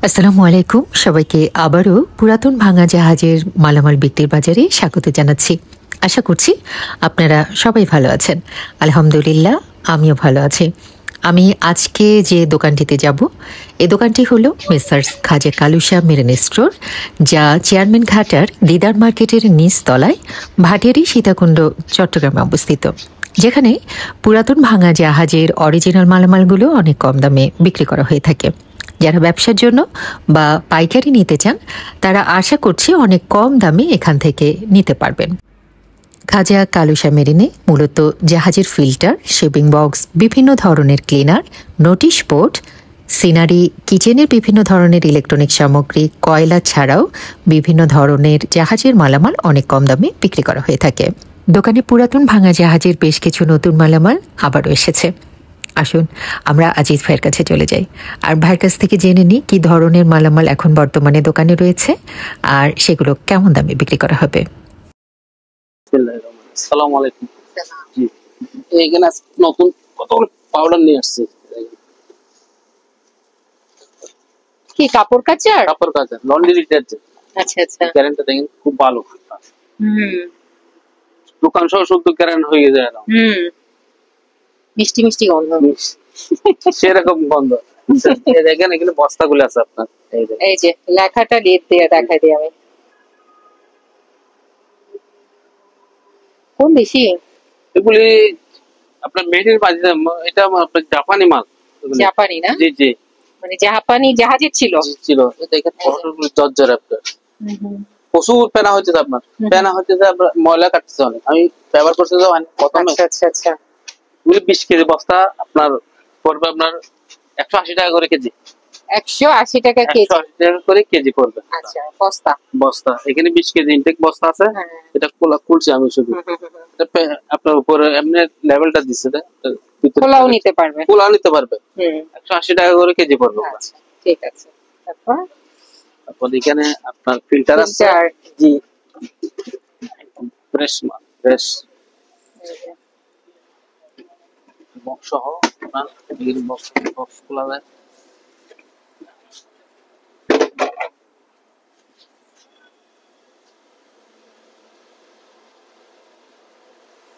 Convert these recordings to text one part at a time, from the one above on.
আসসালামু আলাইকুম সবাইকে আবারও পুরাতন ভাঙা জাহাজের মালামাল বিক্রির বাজারে স্বাগত জানাচ্ছি। আশা করছি আপনারা সবাই ভালো আছেন। আলহামদুলিল্লাহ আমিও ভালো আছি। আমি আজকে যে দোকানটিতে যাব এই দোকানটি হলো মেসার্স খাজা কালুশা মেরিন স্টোর, যা চেয়ারম্যান ঘাটার দিদার মার্কেটের নিচ তলায় ভাটিয়ারি সীতাকুণ্ড চট্টগ্রামে অবস্থিত, যেখানে পুরাতন ভাঙা জাহাজের অরিজিনাল মালামালগুলো অনেক কম দামে বিক্রি করা হয়ে থাকে। যারা ব্যবসার জন্য বা পাইকারি নিতে চান তারা আশা করছি অনেক কম দামে এখান থেকে নিতে পারবেন। খাজা কালুশা মেরিনে মূলত জাহাজের ফিল্টার, শেভিং বক্স, বিভিন্ন ধরনের ক্লিনার, নোটিশ বোর্ড, সিনারি, কিচেনের বিভিন্ন ধরনের ইলেকট্রনিক সামগ্রী, কয়লা ছাড়াও বিভিন্ন ধরনের জাহাজের মালামাল অনেক কম দামে বিক্রি করা হয়ে থাকে। দোকানে পুরাতন ভাঙা জাহাজের বেশ কিছু নতুন মালামাল আবারও এসেছে। আসুন আমরা আজিজ ভাইয়ের কাছে চলে যাই আর ভাইয়ের কাছ থেকে জেনে নিই কি ধরনের মালামাল এখন বর্তমানে দোকানে রয়েছে আর সেগুলো কেমন দামে বিক্রি করা হবে। আসসালামু আলাইকুম। জি, এখানে নতুন কতগুলো পাউডার নিয়ে আসছি। কি কাপড় কাচার? কাপড় কাচার, লন্ড্রি ডিটারজেন্ট। আচ্ছা আচ্ছা, গ্যারান্টি দেখেন খুব ভালো। দোকান সহ শুদ্ধ গ্যারান্টি হয়ে যায়। মিষ্টি মিষ্টি গন্ধ, সেরকম গন্ধ। দেখেন এখানে বস্তাগুলো আছে আপনার, এই যে লেখাটা ডেট দিয়ে দেখাই দিই আমি। কোন দেশি? এগুলি আপনার মেডের বাজে, এটা আপনার জাপানি মাল। জাপানি না? জি জি, মানে জাপানি জাহাজের ছিল। দেখেন বটলগুলো জর্জর আপনার। প্রচুর পেনা হচ্ছে আপনার, পেনা হচ্ছে আপনার, ময়লা কাটছে অনেক। আমি ব্যবহার করতে যাও প্রথমে। আচ্ছা আচ্ছা, 20 কেজি বস্তা আপনার পড়বে আপনার 180 টাকা করে কেজি। 180 টাকা কেজি? 180 টাকা করে কেজি পড়বে। আচ্ছা, বস্তা বস্তা এখানে 20 কেজি ইনটেক বস্তা আছে। এটা খুলছি আমি শুধু। আপনার উপরে এমনি লেভেলটা দিচ্ছে, খোলাও নিতে পারবে, খোলাও নিতে পারবে। 180 টাকা করে কেজি পড়বে। আচ্ছা ঠিক আছে। তারপর এখানে আপনার ফিল্টার আছে। জি, ফ্রেশ মাল, ফ্রেশ বক্স সহ আপনার গ্রিন বক্স খোলা যায়।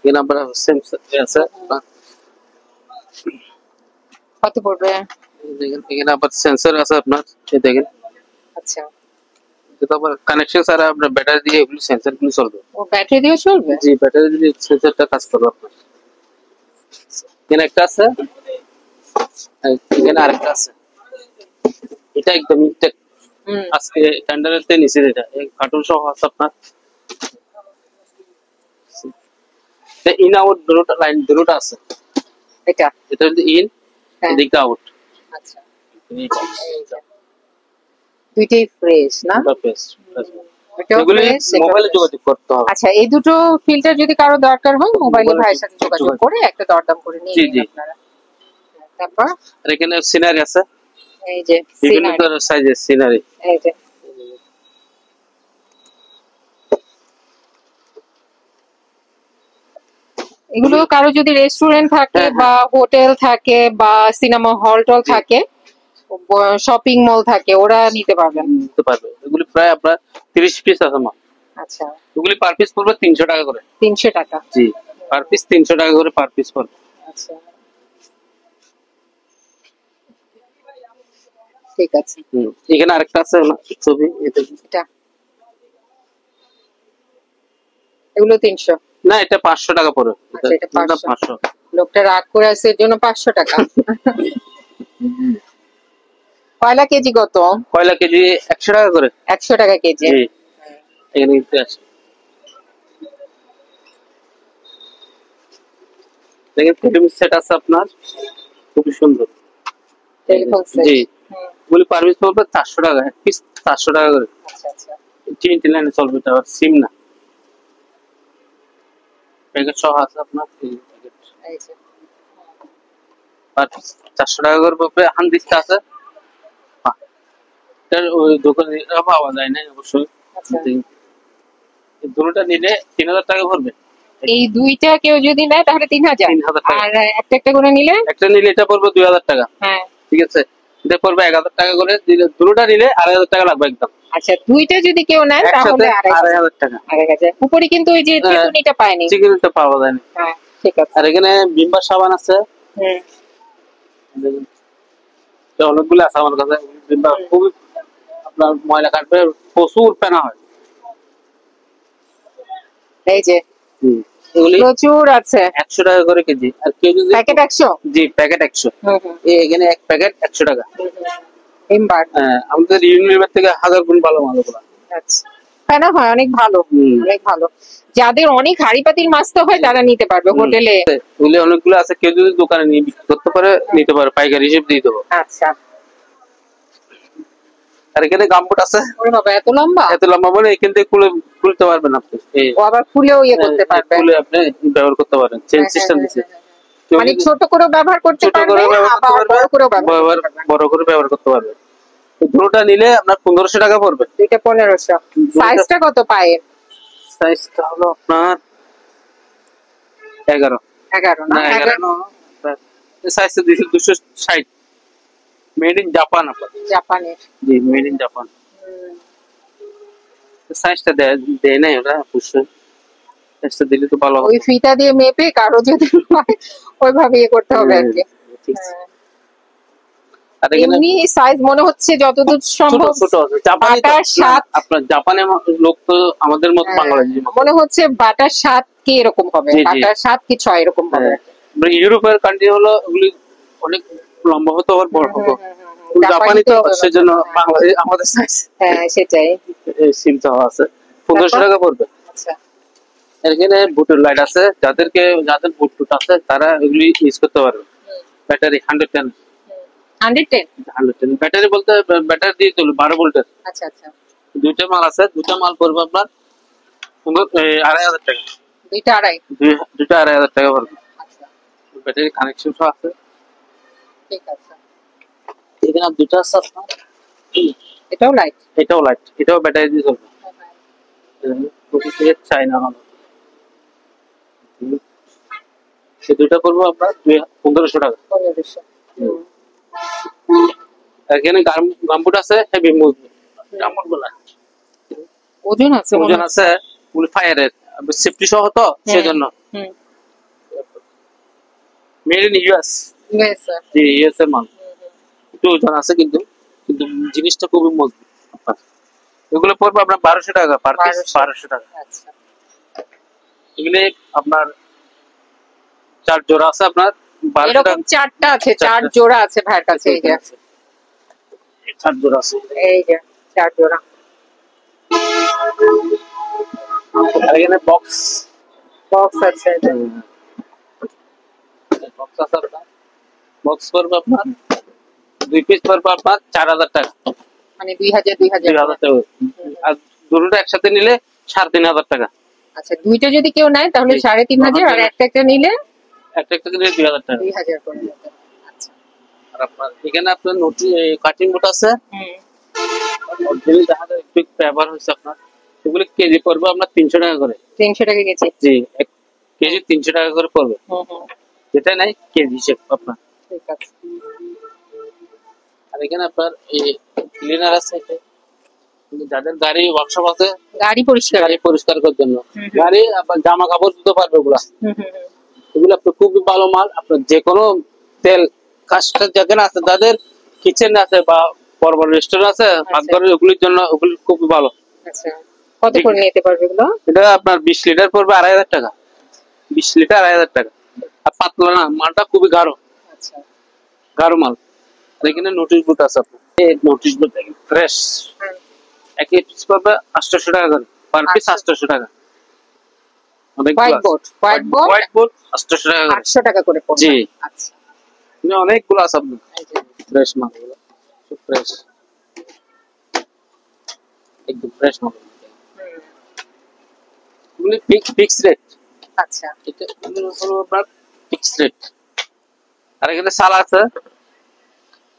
এখানে আপনার সেন্সর আছে। কত পড়বে? দেখেন এখানে আবার সেন্সর আছে আপনার, এই দেখেন। আচ্ছা, এটা আবার কানেকশন ছাড়া আপনার ব্যাটারি দিয়ে এগুলো সেন্সর গুলো চলবে। ও ব্যাটারি দিয়ে চলবে? জি, ব্যাটারি দিয়ে সেন্সরটা কাজ করবে আপনার। এখানে একটা আছে, এখানে আরেকটা আছে। এটা একদম ইনটেক, আজকে টেন্ডারেতে নিচে। এটা এই কার্টুন সহ আছে আপনার। ইন আউট দুটো লাইন, দুটো আছে। এটা হচ্ছে ইন, এদিকে আউট। আচ্ছা, দুইটাই ফ্রেশ না? এগুলো মোবাইলে যোগাযোগ করতে হবে। আচ্ছা, এই দুটো ফিল্টার যদি কারো দরকার হয় মোবাইলে ভাইয়ের সাথে যোগাযোগ করে একটা দরদাম করে নিয়ে নিন আপনারা। তারপর আর এখানে সিনারি আছে, এই যে বিভিন্ন সাইজের সিনারি। এই যে এগুলো কারো যদি রেস্টুরেন্ট থাকে বা হোটেল থাকে বা সিনেমা হল টল থাকে, শপিং মল থাকে, ওরা নিতে পারবেন। এগুলি প্রায় আপনার 30 পিস আছে মা। আচ্ছা, এগুলি পার পিস পড়বে 300 টাকা করে। 300 টাকা? জি, পার পিস 300 টাকা করে পার পিস পড়বে। আচ্ছা ঠিক আছে। এখানে আরেকটা আছে ছবি, এটা এগুলো 300 না, এটা 500 টাকা পড়বে। আচ্ছা, এটা 500। লোকটা রাগ করে আছে এর জন্য 500 টাকা। কয়লা কেজি কত? কয়লা কেজি 100 টাকা করে। 100 টাকা কেজি? জি, এখানে নিতে আছে। দেখেন টেলিফোন সেট আছে আপনার, খুব সুন্দর টেলিফোন সেট। জি, এগুলি পার পিস পড়বে 400 টাকা, এক পিস 400 টাকা করে। আচ্ছা আচ্ছা, টিএনটি লাইনে চলবে, এটা আবার সিম না। প্যাকেট সহ আছে আপনার, এই যে পার পিস 400 টাকা করে পড়বে। হান্দিস্তা আছে, এটার ওই দোকানে পাওয়া যায় না অবশ্যই। দুটোটা নিলে 3000 টাকা পড়বে। এই দুইটা কেউ যদি নেয় তাহলে 3000, আর একটা একটা করে নিলে? একটা নিলে এটা পড়বে 2000 টাকা। হ্যাঁ ঠিক আছে, এটা পড়বে 1000 টাকা করে, দিলে দুটোটা নিলে 2500 টাকা লাগবে একদম। আচ্ছা, দুইটা যদি কেউ নেয় তাহলে 2500 টাকা। 2500 উপরে কিন্তু ওই যে চিকুনিটা পায়নি, চিকুনিটা পাওয়া যায় না। হ্যাঁ ঠিক আছে। আর এখানে ভিমবার সাবান আছে, অনেকগুলো আছে আমার কাছে। ভিমবার খুবই আপনার ময়লা কাটবে, প্রচুর ফেনা হয়। এই যে এগুলি প্রচুর আছে, 100 টাকা করে কেজি। আর কেউ যদি প্যাকেট 100? জি প্যাকেট 100। এখানে এক প্যাকেট 100 টাকা। ভিমবার আমাদের ইউনিলিভার থেকে 1000 গুণ ভালো মাল ওগুলা। আচ্ছা, ফেনা হয় অনেক ভালো, অনেক ভালো। যাদের অনেক হাড়ি পাতিল মাছতে হয় তারা নিতে পারবে হোটেলে। ওগুলি অনেকগুলো আছে, কেউ যদি দোকানে নিয়ে বিক্রি করতে পারে নিতে পারে, পাইকারি হিসেবে দিয়ে দেবো। আচ্ছা। আর এখানে গামবুট আছে। ওরে বাবা, এত লম্বা! এত লম্বা মানে এখান থেকে খুলতে পারবেন আপনি। ও আবার খুলেও ইয়ে করতে পারবে, খুলে আপনি ব্যবহার করতে পারেন, চেন সিস্টেম দিছে। মানে ছোট করে ব্যবহার করতে পারবে, আবার বড় করে বড় করে ব্যবহার করতে পারবে। দুটোটা নিলে আপনার 1500 টাকা পড়বে। দুইটা 1500। সাইজটা কত পায়ের? সাইজটা হলো আপনার 11 না 11 না, সাইজটা 260। মেড ইন জাপান আপনার। জাপানের? জি মেড ইন জাপান। সাইজটা দেয় নাই ওরা, অবশ্যই সাইজটা দিলে তো ভালো হবে। ওই ফিতা দিয়ে মেপে কারো যদি হয় ওইভাবে ইয়ে করতে হবে আর কি। আর এখানে এমনি সাইজ মনে হচ্ছে যতদূর সম্ভব ছোট আছে। বাটার স্বাদ, আপনার জাপানের লোক তো আমাদের মত বাংলাদেশি মনে হচ্ছে বাটার স্বাদ কি এরকম হবে, বাটার স্বাদ কি 6 এরকম হবে। ইউরোপের কান্ট্রি হলো ওগুলি অনেক লম্বা হতো আর বড় হতো, জাপানি তো সেজন্য বাংলাদেশ আমাদের সাইজ। হ্যাঁ সেটাই। সিলটা আছে 1500 টাকা পড়বে। আচ্ছা। এখানে বুটের লাইট আছে, যাদের বুট টুট আছে তারা এগুলি ইউজ করতে পারবে। ব্যাটারি 110 ব্যাটারি বলতে ব্যাটারি দিয়ে চলবে 12 ভোল্টের। আচ্ছা আচ্ছা। দুইটা মাল আছে, দুইটা মাল পড়বে আপনার 2500 টাকা। দুইটা 2500 টাকা পড়বে। আচ্ছা, ব্যাটারি কানেকশন সহ আছে। ঠিক আছে। এখানে দুইটা আছে আপনার, এটাও লাইট? এটাও লাইট, এটাও ব্যাটারি দিয়ে চলবে। চাইনা হলো সে দুইটা পড়বে আপনার 1500 টাকা। 1500। এখানে গামবুট আছে, হেভি মজবুত গামবুটগুলা। ওজন আছে? ওজন আছে, ফুল ফায়ারের সেফটি সহ তো সেজন্য। Made in US. G US এর মাল। একটু ওজন আছে কিন্তু জিনিসটা খুবই মজবুত। এগুলো পড়বে আপনার 1200 টাকা পার পিস। 1200 টাকা। আচ্ছা। এগুলো আপনার 4 জোড়া আছে আপনার 1200 টাকা। এরকম 4টা আছে, 4 জোড়া আছে ভাইয়ের কাছে। এই যে 4 জোড়া আছে, এই যে 4 জোড়া। আর এখানে বক্স আছে। বক্স আছে আপনার, বক্স পড়বে আপনার 2 পিস পড়বে আপনার 4000 টাকা। মানে 2000 টাকা। আর দুটোটা একসাথে নিলে 3500 টাকা। আচ্ছা, দুইটা যদি কেউ নেয় তাহলে 3500, আর একটা নিলে একটা নিলে 2000 টাকা। 2000 করে। আচ্ছা। আর আপনার এখানে আপনার নোটি কাটিং বোর্ড আছে। অরিজিনাল দেখা যায় একটু ব্যবহার হয়েছে আপনার। এগুলো কেজি পড়বে আপনার 300 টাকা করে। 300 টাকা কেজি? জি, 1 কেজি 300 টাকা করে পড়বে। যেটা নাই কেজি হিসেব আপনার। ঠিক আছে। আর এখানে আপনার এই ক্লিনার আছে, যাদের গাড়ি ওয়ার্কশপ আছে, গাড়ি পরিষ্কার করার জন্য, গাড়ি আপনার জামা কাপড় ধুতে পারবে ওগুলা। এগুলো আপনার খুবই ভালো মাল। আপনার যে কোনো তেল কাজটা যেখানে আছে, যাদের কিচেন আছে বা বড় বড় রেস্টুরেন্ট আছে, পাকঘরের ওগুলির জন্য ওগুলো খুবই ভালো। আচ্ছা, কত করে নিতে পারবে এগুলো? এটা আপনার 20 লিটার পড়বে 2500 টাকা। 20 লিটার 2500 টাকা। আর পাতলা না, মালটা খুবই গাঢ়। আচ্ছা, গাঢ় মাল। এখানে নোটিশ বোর্ড আছে আপনার, এই নোটিশ বোর্ড ফ্রেশ। এক পিস পড়বে 800 টাকা করে, পার পিস 800 টাকা। হোয়াইট বোর্ড 800 টাকা করে। 800 টাকা করে পড়বে। জি। আচ্ছা, অনেকগুলো আছে আপনার ফ্রেশ মালগুলো, সব ফ্রেশ, একদম ফ্রেশ মাল। এগুলি ফিক্স রেট। আচ্ছা, এটা হলো আপনার ফিক্স রেট। আর এখানে সালা আছে,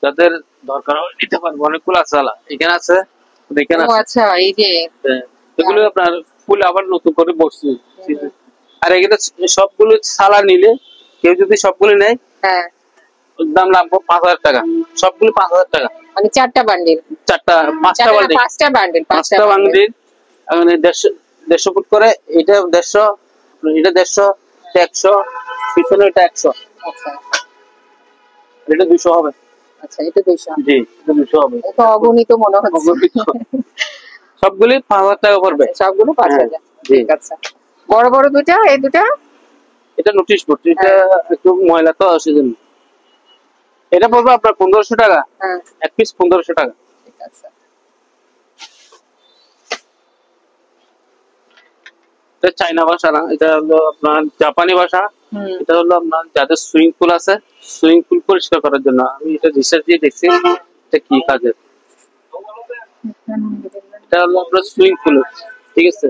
যাদের দরকার হয় নিতে পারবে। অনেকগুলো আছে সালা এখানে আছে, দেখেন আছে। আচ্ছা, এই যে এগুলো আপনার ফুল আবার নতুন করে বসছে। আর এখানে সবগুলো সালা নিলে, কেউ যদি সবগুলো নেয়, দাম লাগবে 5,000 টাকা, সবগুলো 5,000 টাকা। মানে 4টা বান্ডিল, পাঁচটা বান্ডিল, 5টা বান্ডিল, 5টা বান্ডিল। মানে 150 ফুট করে, এটা 150, এটা 150, এটা 100, পিছনে এটা 100। আচ্ছা এটা 200 হবে। আচ্ছা, এটা 200। জি, এটা 200 হবে। এটা অগণিত মনে হচ্ছে। অগণিত। সবগুলি 5,000 টাকা পড়বে। সবগুলো 5,000। জি। ঠিক আছে। বড় বড় দুটা, এই দুটা এটা নোটিশ বোর্ড, এটা একটু ময়লা তো সেজন্য। এটা পড়বে আপনার 1500 টাকা। হ্যাঁ, এক পিস 1500 টাকা। ঠিক আছে। এটা চাইনা ভাষা না, এটা হলো আপনার জাপানি ভাষা। হুম। এটা হলো আপনার যাদের সুইমিং পুল আছে, সুইমিং পুল পরিষ্কার করার জন্য। আমি এটা রিসার্চ দিয়ে দেখছি এটা কি কাজের। এটা হলো আপনার সুইমিং পুল, ঠিক আছে,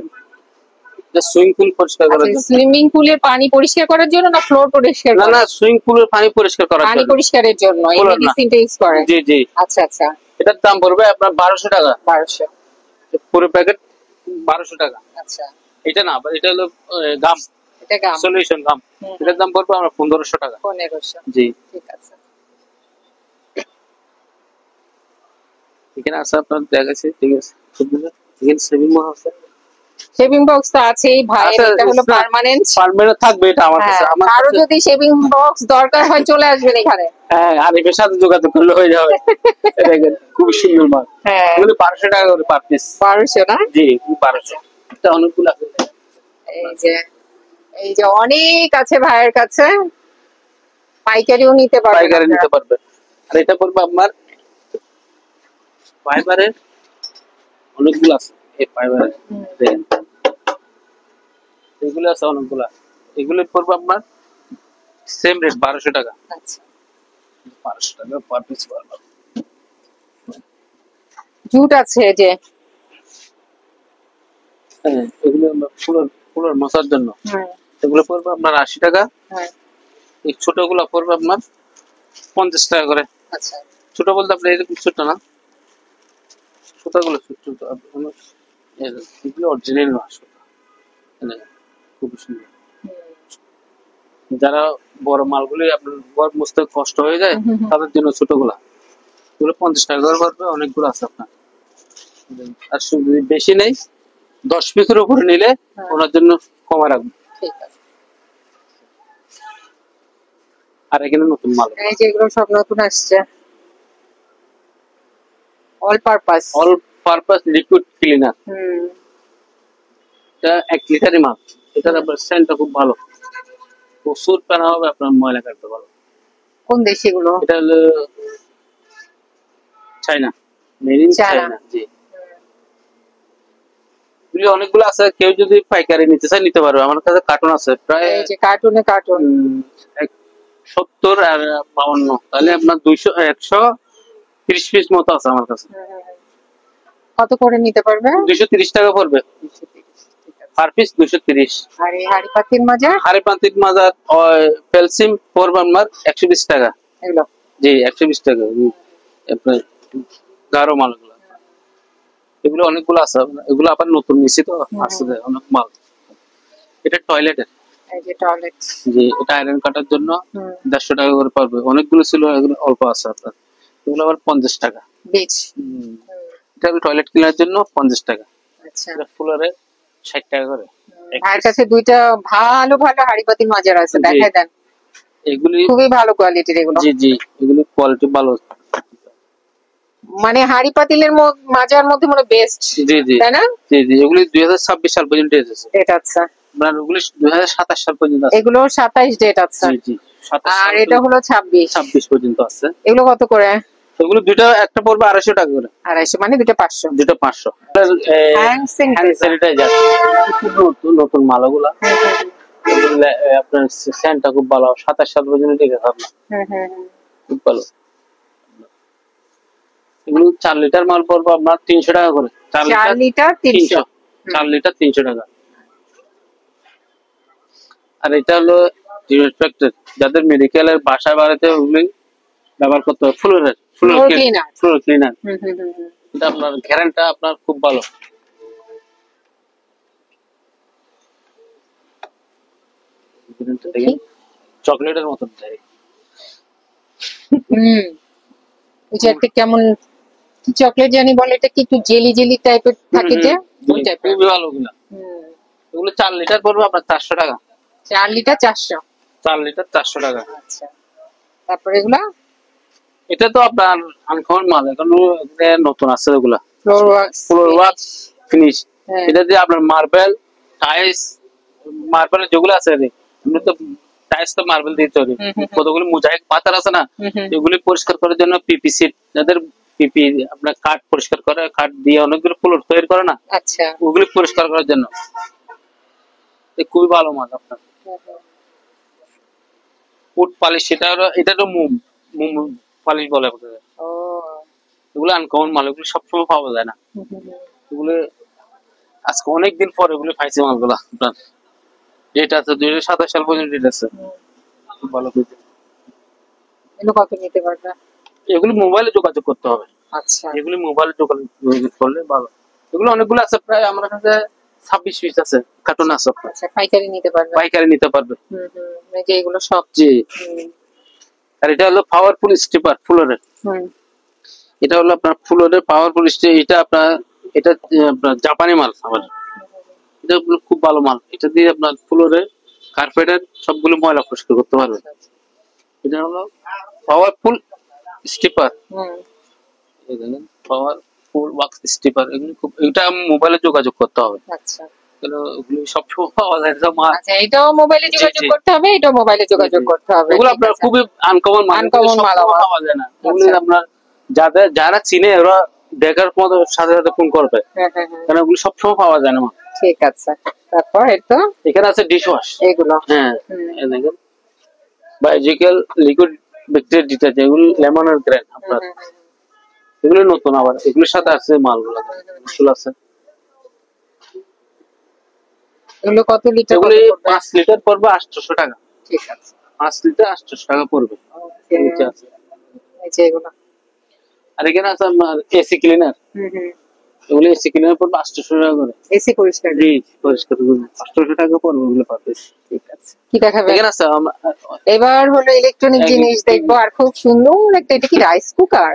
এটা সুইমিং পুল পরিষ্কার করার আচ্ছা, জন্য। সুইমিং পুলের পানি পরিষ্কার করার জন্য না ফ্লোর পরিষ্কার না করার? না, সুইমিং পুলের পানি পরিষ্কার করার পানি জন্য। পরিষ্কারের জন্য এই পুলের না। মেডিসিনটা ইউজ করে? জি জি। আচ্ছা আচ্ছা। এটার দাম পড়বে আপনার 1200 টাকা। 1200। পুরো প্যাকেট 1200 টাকা। আচ্ছা, এটা না, এটা হলো গাম এটা গাম। সলিউশন গাম। এটার দাম পড়বে আমরা 1500 টাকা। 1500। জি। ঠিক আছে। এখানে আছে আপনার দেখাচ্ছি, ঠিক আছে। এখানে সেভিং বক্স আছে। শেভিং বক্স তো আছেই ভাই, আচ্ছা, এটা হলো পার্মানেন্ট। পার্মানেন্ট থাকবে এটা আমার কাছে। আমার কারো কাছে যদি শেভিং বক্স দরকার হয় চলে আসবেন এখানে। হ্যাঁ, আরিফের সাথে যোগাযোগ করলে হয়ে যাবে। দেখেন খুব সুন্দর মাল। হ্যাঁ, এগুলো 1200 টাকা করে পার পিস। 1200 না? জি, 1200। এটা অনেকগুলো আছে। এই যে, এই যে অনেক আছে ভাইয়ের কাছে, পাইকারিও নিতে পারবেন। পাইকারি নিতে পারবে। আর এটা পড়বে আপনার ফাইবারের, অনেকগুলো আছে এই ফাইবারের। দেখেন এগুলো আছে অনেকগুলা। এগুলো পড়বে আপনার সেম রেট 1200 টাকা। আচ্ছা, 1200 টাকা পার পিস পড়বে। জুট আছে এই যে। হ্যাঁ, এগুলো ফুলের মশার জন্য। এগুলো পড়বে আপনার 80 টাকা। হ্যাঁ। এই ছোটগুলো পড়বে আপনার 50 টাকা করে। আচ্ছা, ছোট বলতে আপনার এরকম ছোট না, ছোটগুলো ছোট ছোট। এগুলো অরিজিনাল না, খুব সুন্দর। যারা বড় মালগুলি আপনার বড় মুছতে কষ্ট হয়ে যায়, তাদের জন্য ছোটগুলা। এগুলো 50 টাকা করে পড়বে, অনেকগুলো আছে আপনার। আর যদি বেশি নেই, 10 পিসের উপরে নিলে ওনার জন্য কমে রাখবো। ঠিক আছে। আর এখানে নতুন মাল, এই যে এগুলো সব নতুন আসছে, অল পারপাস লিকুইড ক্লিনার। হুম। এটা 1 লিটারই মাল। এটার আপনার সেন্টটা খুব ভালো, প্রচুর পেনা হবে, আপনার ময়লা কাটতে পারবে। কোন দেশ এগুলো? এটা হলো চায়না, মেড ইন চায়না। জি, এগুলি অনেকগুলো আছে। কেউ যদি পাইকারি নিতে চায় নিতে পারবে। আমার কাছে কার্টুন আছে প্রায়, এই যে কার্টুনে কার্টুন 70 আর 52, তাহলে আপনার 200 130 পিস মতো আছে আমার কাছে। কত করে নিতে পারবে? 230 টাকা পড়বে পার পিস, 230। আর এই হাড়ি পাতির মাজা? হাড়ি পাতির মাজা পেলসিম পড়বে আপনার 120 টাকা। এগুলো? জি, 120 টাকা। আপনার গাঢ় মালগুলো, এগুলো অনেকগুলো আছে। এগুলো আবার নতুন নিশ্চিত আসছে অনেক মাল। এটা টয়লেটের। এই যে টয়লেট। জি, এটা আয়রন কাটার জন্য 150 টাকা করে পড়বে। অনেকগুলো ছিল, এগুলো অল্প আছে আপনার। এগুলো আবার 50 টাকা বিচ। এটা টয়লেট ক্লিনার জন্য 50 টাকা। আচ্ছা, এটা ফুলারে 60 টাকা করে। ভাইয়ের কাছে দুইটা ভালো ভালো হাড়ি পাতির মাজার আছে, দেখাই দেন। এগুলি খুবই ভালো কোয়ালিটির এগুলো। জি জি, এগুলি কোয়ালিটি ভালো। মানে হাড়ি পাতিলের মাজার মধ্যে মনে বেস্ট। জি জি, তাই না? জি জি, এগুলি 2026 সাল পর্যন্ত এসেছে। ডেট আছে। মানে ওগুলি 2027 সাল পর্যন্ত আছে। এগুলো 27 ডেট আছে। জি জি, 27 আর এটা হলো 26 পর্যন্ত আছে। এগুলো কত করে? এগুলো দুটো, একটা পড়বে 250 টাকা করে। 250 মানে দুটো 500। দুটো 500। হ্যান্ড স্যানিটাইজার নতুন মালগুলা। আপনার সেন্টটা খুব ভালো, 27 সাল পর্যন্ত টিকে থাকবে, খুব ভালো। এগুলো 4 লিটার মাল পড়বে আপনার 300 টাকা করে। 4 লিটার 300। 4 লিটার 300 টাকা। আর এটা হলো ডিসইনফেক্টেন্ট, যাদের মেডিকেলের বাসা বাড়িতে ওগুলি ব্যবহার করতে হবে। Floor cleaner. এটা আপনার গ্যারান্টিটা আপনার খুব ভালো। চকলেটের মতন। হুম, ওই যে একটা কেমন কি চকলেট জানি বলে, এটা কি একটু জেলি জেলি টাইপের থাকে যে, ওই টাইপের। খুবই ভালো ওগুলা। এগুলো 4 লিটার পড়বে আপনার 400 টাকা। 4 লিটার 400। 4 লিটার 400 টাকা। আচ্ছা, তারপরে এগুলা এটা তো আপনার আনকমন মাল, এখন নতুন আছে ওগুলা। Floor wax floor wax finish. হ্যাঁ। এটা দিয়ে আপনার মার্বেল, টাইলস, মার্বেল যেগুলো আছে এমনি তো টাইলস তো মার্বেল দিয়ে তৈরি। কতগুলো মোজাইক পাথর আছে না, এগুলি পরিষ্কার করার জন্য পিপিসি, যাদের পিপি আপনার কাঠ পরিষ্কার করে, কাঠ দিয়ে অনেকগুলো ফ্লোর তৈরি করে না, আচ্ছা, ওগুলি পরিষ্কার করার জন্য খুবই ভালো মাল আপনার। উড পালিশ, এটা তো মোম মোম পালিশ বলে আপনাদের। ও এগুলো আনকমন মাল, এগুলো সবসময় পাওয়া যায় না। এগুলো আজকে অনেকদিন পরে এগুলো পাইছে মালগুলা আপনার। ডেট আছে 2027 সাল পর্যন্ত ডেট আছে। খুব ভালো পেয়েছে। এগুলো কত নিতে পারবে? এগুলো মোবাইলে যোগাযোগ করতে হবে। আচ্ছা, এগুলি মোবাইলে যোগাযোগ করলে ভালো। এগুলো অনেকগুলো আছে, প্রায় আমার কাছে 26 পিস আছে, কার্টুন আছে। আচ্ছা, পাইকারি নিতে পারবে। পাইকারি নিতে পারবে। এই যে এগুলো সব। জি। আর এটা হলো পাওয়ারফুল স্টিপার ফ্লোরের। এটা হলো আপনার ফ্লোরের পাওয়ারফুল স্টিপার। এটা আপনার জাপানি মাল আমার। এটা খুব ভালো মাল। এটা দিয়ে আপনার ফ্লোরে, কার্পেটের সবগুলো ময়লা পরিষ্কার করতে পারবে। এটা হলো পাওয়ারফুল স্টিপার। এই দেখেন পাওয়ারফুল ওয়াক্স স্টিপার। এগুলো খুব, এটা মোবাইলে যোগাযোগ করতে হবে। আচ্ছা, ওগুলো সবসময় পাওয়া যায় না মাল। আচ্ছা, এটাও মোবাইলে যোগাযোগ করতে হবে, এটাও মোবাইলে যোগাযোগ করতে হবে। এগুলো আপনার খুবই আনকমন মাল, আনকমন মাল পাওয়া যায় না। এগুলো আপনার যারা চিনে ওরা দেখার মতো সাথে সাথে ফোন করবে, কারণ ওগুলো সবসময় পাওয়া যায় না। ঠিক আছে, তারপর এটা এখানে আছে ডিশ ওয়াশ। এগুলো হ্যাঁ, এই দেখেন বায়োজিক্যাল লিকুইড ব্যাকটেরিয়া ডিটারজেন্ট, এগুলো লেমনের গ্রেন আপনার। এগুলো নতুন, আবার এগুলোর সাথে আছে মালগুলো আছে। এগুলো কত লিটার? এগুলো 5 লিটার পড়বে 800 টাকা। ঠিক আছে, 5 লিটার 800 টাকা পড়বে। নিচে আছে এই যে এগুলো। আর এখানে আছে আপনার এসি ক্লিনার। এগুলো এসি ক্লিনার পড়বে 800 টাকা করে। এসি পরিষ্কার? জি, পরিষ্কার করবে 800 টাকা পড়বে, ওগুলো পাবে। ঠিক আছে, কি দেখাবে এখানে আছে এবার? হলো ইলেকট্রনিক জিনিস দেখবো, আর খুব সুন্দর একটা, এটা কি রাইস কুকার?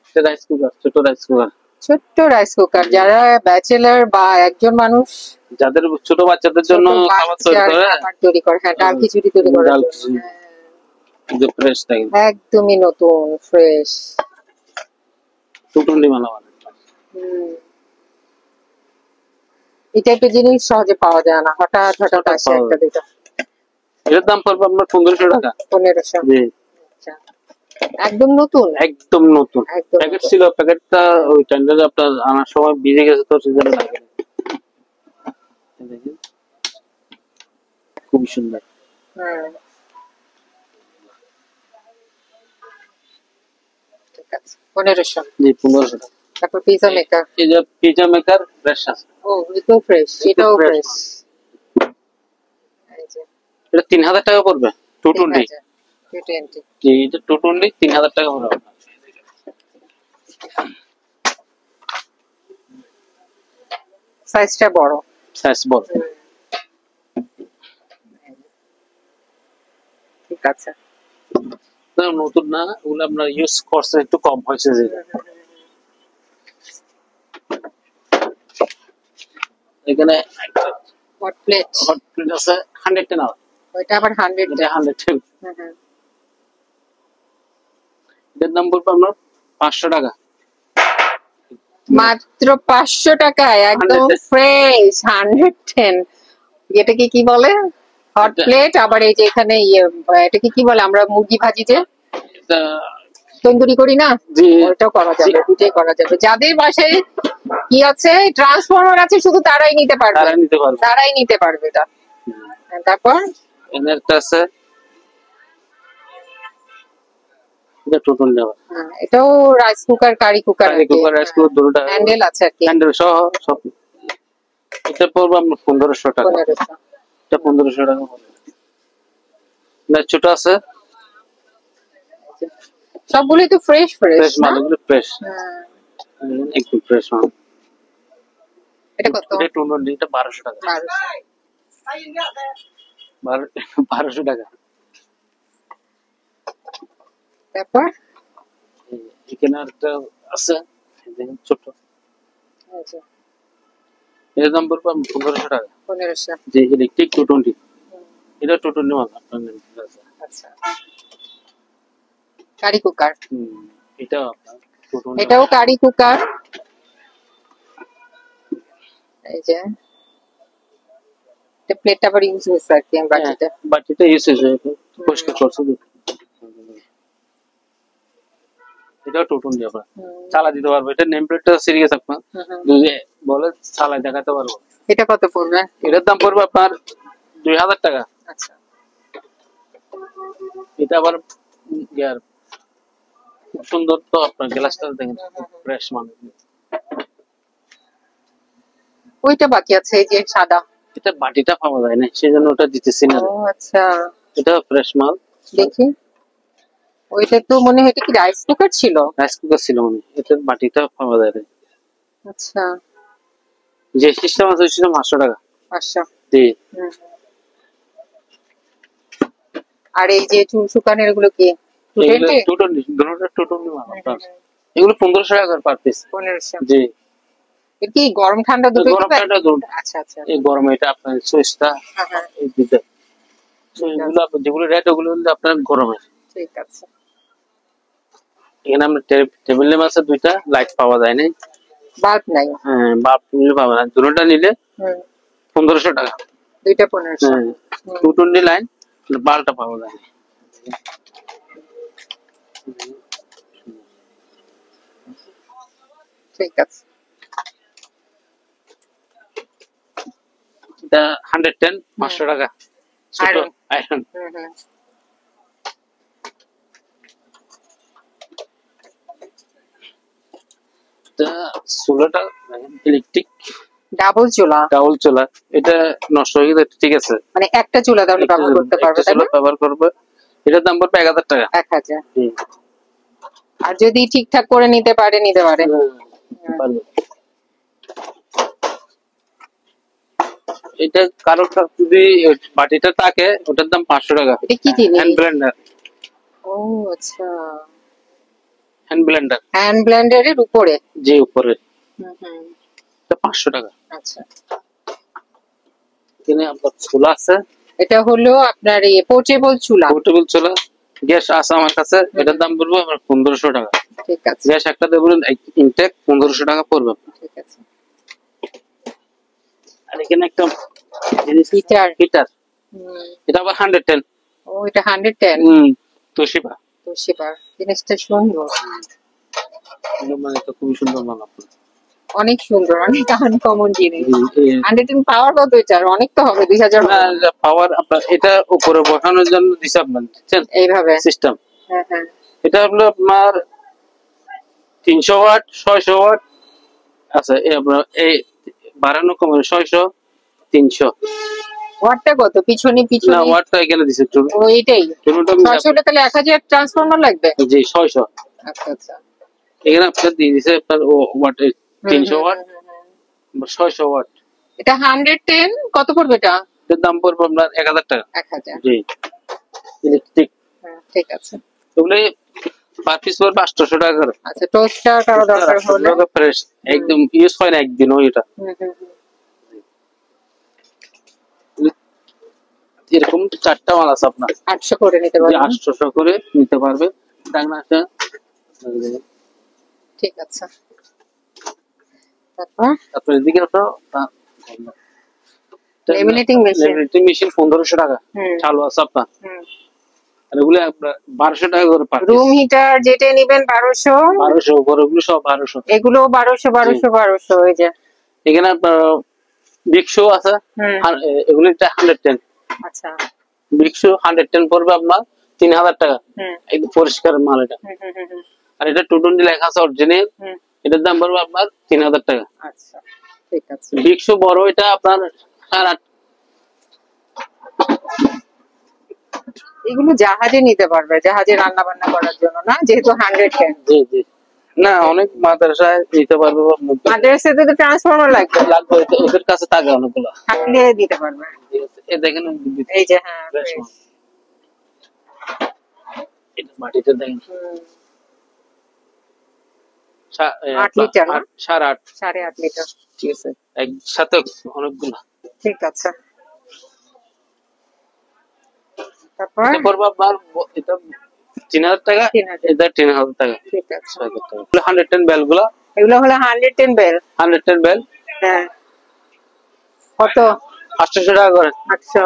এটা রাইস কুকার, ছোট রাইস কুকার। ছোট্ট রাইস কুকার, যারা ব্যাচেলার বা একজন মানুষ যাদের ছোট বাচ্চাদের জন্য খাবার তৈরি করে, হ্যাঁ, ডাল খিচুড়ি তৈরি করে, ফ্রেশ থাকে, একদমই নতুন ফ্রেশ। টুটুন্ডি মালা মানে। এই টাইপের জিনিস সহজে পাওয়া যায় না, হঠাৎ হঠাৎ আসে একটা দুটো। এর দাম পড়বে আপনার 1500 টাকা। 1500? জি, একদম নতুন, একদম নতুন। প্যাকেট ছিল, প্যাকেটটা ওই টেন্ডারে আপনার আনার সময় ভিজে গেছে, তো সেজন্য লাগে। দেখেন খুবই সুন্দর। ঠিক আছে, 1500? জি, 1500 টাকা। তারপর পিজা মেকার। এই যে পিজা মেকার ফ্রেশ আছে। ও, এটাও ফ্রেশ, এটাও ফ্রেশ। এটা 3000 টাকা পড়বে, 220। 220? জি, এটা 220, 3000 টাকা পড়বে। সাইজটা বড়, সাইজ বড়। ঠিক আছে। নতুন না, ওগুলো আপনার ইউজ করছে একটু কম হয়েছে। যে এখানে হট প্লেট আছে 110 আওয়ার। ওইটা আবার 100? এটা 110। এর দাম পড়বে আপনার 500 টাকা। মাত্র 500 টাকায় একদম ফ্রেশ 110। এটাকে কি বলে? Hot plate. আবার এই যে এখানে এটাকে কি বলে? আমরা মুরগি ভাজি যে তন্দুরি করি না, ওইটাও করা যাবে, দুটোই করা যাবে। যাদের বাসায় কি আছে, ট্রান্সফরমার আছে, শুধু তারাই নিতে পারবে, তারাই নিতে পারবে এটা। তারপর একটা আছে, এটা টোটাল নেওয়া। এটাও rice cooker, curry cooker, rice cooker দুটোটা হ্যান্ডেল আছে আর কি, হ্যান্ডেল সহ সব। এটা পড়বে আপনার 1500 টাকা। 1500? এটা 1500 টাকা পড়বে। না, ছোট আছে, সবগুলোই তো ফ্রেশ ফ্রেশ মালগুলো ফ্রেশ, একদম ফ্রেশ মাল। এটা কত? এটা টোটাল এটা 1200 টাকা। 1200 টাকা। তারপর এখানে একটা আছে দেখেন ছোট, আচ্ছা এর দাম পড়বে 1500 টাকা। 1500। যে ইলেকট্রিক 220, এটা 220 মাল আপনার নেন। আচ্ছা কারি কুকার, এটা আপনার 220। এটাও কারি কুকার। এই যে এটা প্লেটটা আবার ইউজ হয়েছে আর কি বাটিটা। বাটিটা ইউজ হয়েছে, পরিষ্কার করছে। এটা 220 আপনার চালা দিতে পারবো। এটা নেম প্লেটটা সিরিয়াস আপনার যদি বলে চালাই দেখাতে পারবো। এটা কত পড়বে? এটার দাম পড়বে আপনার 2000 টাকা। আচ্ছা এটা আবার ইয়ার খুব সুন্দর তো আপনার গ্লাসটা দেখেন ফ্রেশ মানে। ওইটা বাকি আছে এই যে সাদা, এটা বাটিটা পাওয়া যায় না সেজন্য ওটা দিতেছি না। ও আচ্ছা এটা ফ্রেশ মাল। দেখি ওইটা তো মনে হয় এটা কি রাইস কুকার ছিল? রাইস কুকার ছিল মনে হয়। এটার বাটিটা পাওয়া যায় না। আচ্ছা যে সিস্টেম আছে সিস্টেম 500 টাকা। 500। জি। আর এই যে চুল শুকানোর এগুলো কি? এগুলো 220, দুটোটা 220 মাল আপনার। এগুলো 1500 টাকা পার পিস। 1500। জি। এর কি গরম ঠান্ডা দুটোই গরম দিবেন? ঠান্ডা দুটো। আচ্ছা আচ্ছা এই গরমে এটা আপনার সুইচটা হ্যাঁ এই দিতে। সুইচগুলো আপনার যেগুলো রেড ওগুলো হলো আপনার গরমে। ঠিক আছে। এখানে আমরা টেবিল ল্যাম্প আছে দুইটা, লাইট পাওয়া যায় না। বাল্ব নাই? হ্যাঁ বাল্ব নিলে পাওয়া যায়। দুটোটা নিলে 1500 টাকা। দুইটা 1500। হ্যাঁ 220 লাইন, বাল্বটা পাওয়া যায় না। ঠিক আছে। এটা 110 500 টাকা। ছোট আয়রন। এটা চুলাটা ইলেকট্রিক ডাবল চুলা। ডাবল চুলা। এটা নষ্ট হয়ে গেছে ঠিক আছে, মানে একটা চুলা তাহলে ব্যবহার করতে পারবে তাই না? ব্যবহার করবে। এটার দাম পড়বে 1000 টাকা। 1000। আর যদি ঠিকঠাক করে নিতে পারে পারবে। এটা কারো যদি বাটিটা থাকে ওটার দাম 500 টাকা। এটা কি জিনিস? Hand Blender. ও আচ্ছা হ্যান্ড ব্লেন্ডার। হ্যান্ড ব্লেন্ডারের উপরে? জি উপরে। এটা 500 টাকা। আচ্ছা এখানে আপনার চুলা আছে। এটা হলো আপনার এই পোর্টেবল চুলা। পোর্টেবল চুলা। গ্যাস আছে আমার কাছে, এটার দাম পড়বে আমার 1500 টাকা। ঠিক আছে। গ্যাস একটা দেবেন ইনটেক 1500 টাকা পড়বে। ঠিক আছে। আর এখানে একটা জিনিস হিটার। এটা আবার 110। ও এটা 110। তোশিবা। তোশিবা জিনিসটা সুন্দর। মানে এটা খুব সুন্দর মাল আপনার। অনেক সুন্দর, অনেক আনকমন জিনিস। 110 পাওয়ার কত এটার? অনেক তো হবে 2000। না পাওয়ার আপনার এটা উপরে বসানোর জন্য দিছে আপনার, বুঝছেন এইভাবে সিস্টেম। হ্যাঁ হ্যাঁ এটা হলো আপনার 300 ওয়াট 600 ওয়াট আছে। এই আপনার এই বাড়ানো কমানো 600 300। ওয়াটটা কত? পিছনে না ওয়াটটা এখানে দিছে একটু। ও এটাই 600 টা তাহলে 1000 ট্রান্সফরমার লাগবে? জি 600। আচ্ছা আচ্ছা এখানে আপনার দিয়ে দিছে আপনার ওয়াট 300 ওয়াট 600 ওয়াট। এটা 110 কত পড়বে এটা? এর দাম পড়বে আপনার 1000 টাকা। 1000। জি ইলেকট্রিক। ঠিক আছে। ওগুলো পার পিস পড়বে 800 টাকা করে। আচ্ছা টোস্টার কারো দরকার হলে ফ্রেশ একদম ইউজ হয় না একদিনও এটা। এরকম 4টা মাল আছে আপনার। 800 করে নিতে পারবে। 800 করে নিতে পারবে। ডাকনাটা ঠিক আছে। তারপর আপনার এদিকে তো লেমিনেটিং মেশিন। লেমিনেটিং মেশিন 1500 টাকা চালু আছে আপনার। আর এগুলো আপনার 1200 টাকা করে পার। রুম হিটার যেটা নেবেন 1200। 1200 উপরে এগুলো সব 1200। এগুলো 1200 এই যে এখানে আপনার বিক্সো আছে। আর এগুলো 110। আচ্ছা বিক্সো 110 পড়বে আপনার 3000 টাকা। একদম পরিষ্কার মাল এটা। আর এটা 220 লেখা আছে অরিজিনাল। এটার দাম পড়বে আপনার 3000 টাকা। আচ্ছা ঠিক আছে। বিক্সো বড় এটা আপনার 8.5। এগুলো জাহাজে নিতে পারবে, জাহাজে রান্না বান্না করার জন্য না, যেহেতু 110। জি জি না অনেক মাদ্রাসায় নিতে পারবে। মাদ্রাসাতে তো ট্রান্সফরমার লাগবে। ওদের কাছে থাকে অনেকগুলো, থাকলে দিতে পারবে। এই দেখেন এই যে হ্যাঁ এটা মাটিতে দেখেন। 8 লিটার না? 8.5 8.5 লিটার। ঠিক আছে, একসাথে অনেকগুলো। ঠিক আছে, তারপর এটা পড়বে আপনার এটা 3000 টাকা, 3000 এটা 3000 টাকা। ঠিক আছে, 6000 টাকা। 110 বেল গুলা, এগুলো হলো 110 বেল। 110 বেল হ্যাঁ, কত? 800 টাকা করে 800।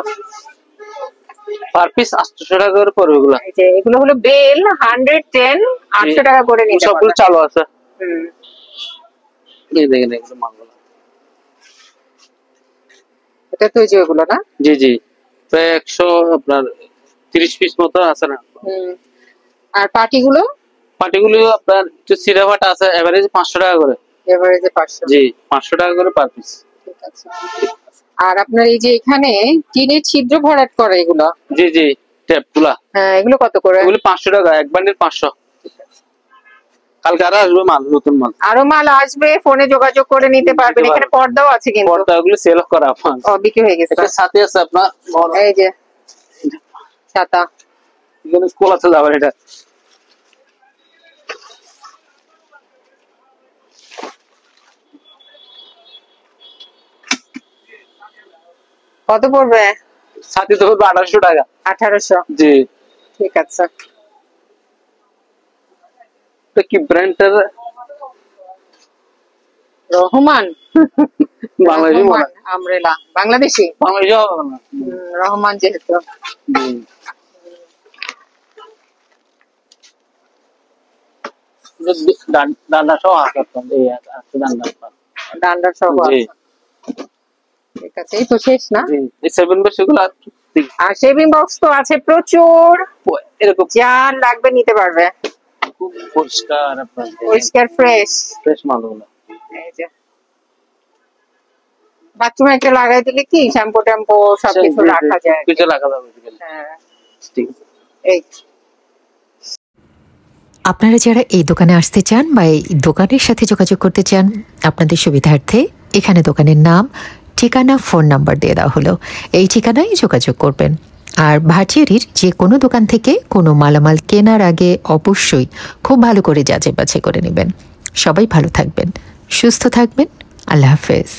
পার পিস, 800 টাকা করে পড়বে এগুলা। এই যে এগুলো হলো বেল 110, 800 টাকা করে নিতে সবগুলো পারবেন। চালু আছে। হুম, এই দেখেন এগুলো মালগুলো। এটা তো এই যে এগুলো না? জি জি, প্রায় 100 আপনার 30 পিস মতো আছে না। হুম, আর পাটিগুলো? পাটিগুলো আপনার একটু সিরা ফাটা আছে, এভারেজ 500 টাকা করে। এভারেজে 500। জি, 500 টাকা করে পার পিস। ঠিক আছে। আর আপনার এই যে এখানে টিনের ছিদ্র ভরাট করে এগুলো? জি জি, ট্যাপ গুলা, হ্যাঁ, এগুলো কত করে? এগুলো 500 টাকা, এক বান্ডিল 500। কালকে আরো আসবে মাল, নতুন মাল। আরো মাল আসবে, ফোনে যোগাযোগ করে নিতে পারবেন। এখানে পর্দাও আছে কিন্তু। পর্দাগুলো সেল করা আপনার। ও, বিক্রি হয়ে গেছে। এটা সাথে আছে আপনার বড় এই যে ছাতা। এখানে কোলাতে যাবেন এটা। কত পড়বে? সাথে তো পড়বে 1800 টাকা। 1800। জি। ঠিক আছে। তো কি ব্র্যান্ডের? রহমান। বাংলাদেশি মনে হয়। আমরেলা বাংলাদেশি। বাংলাদেশি হবে না। রহমান যেহেতু। জি। ডান্ডা সহ আছে আপনার, এই আছে ডান্ডা আপনার। ডান্ডার সহ জি। আছে। ঠিক আছে, এই তো শেষ না? জি, এই 7 বক্স এগুলো আর শেভিং বক্স তো আছে প্রচুর, এরকম যা লাগবে নিতে পারবে। খুব পরিষ্কার আপনার, পরিষ্কার ফ্রেশ। ফ্রেশ মালগুলো। এই যে বাথরুমে একটা লাগাই দিলে কি শ্যাম্পু ট্যাম্পু সবকিছু রাখা যায়। কিছু রাখা যাবে। হ্যাঁ, ঠিক আছে। এই আপনারা যারা এই দোকানে আসতে চান বা এই দোকানের সাথে যোগাযোগ করতে চান, আপনাদের সুবিধার্থে এখানে দোকানের নাম, ঠিকানা, ফোন নাম্বার দিয়ে দেওয়া হলো। এই ঠিকানায় যোগাযোগ করবেন। আর ভাটিয়ারির যে কোনো দোকান থেকে কোনো মালামাল কেনার আগে অবশ্যই খুব ভালো করে যাচাই বাছাই করে নেবেন। সবাই ভালো থাকবেন, সুস্থ থাকবেন। আল্লাহ হাফেজ।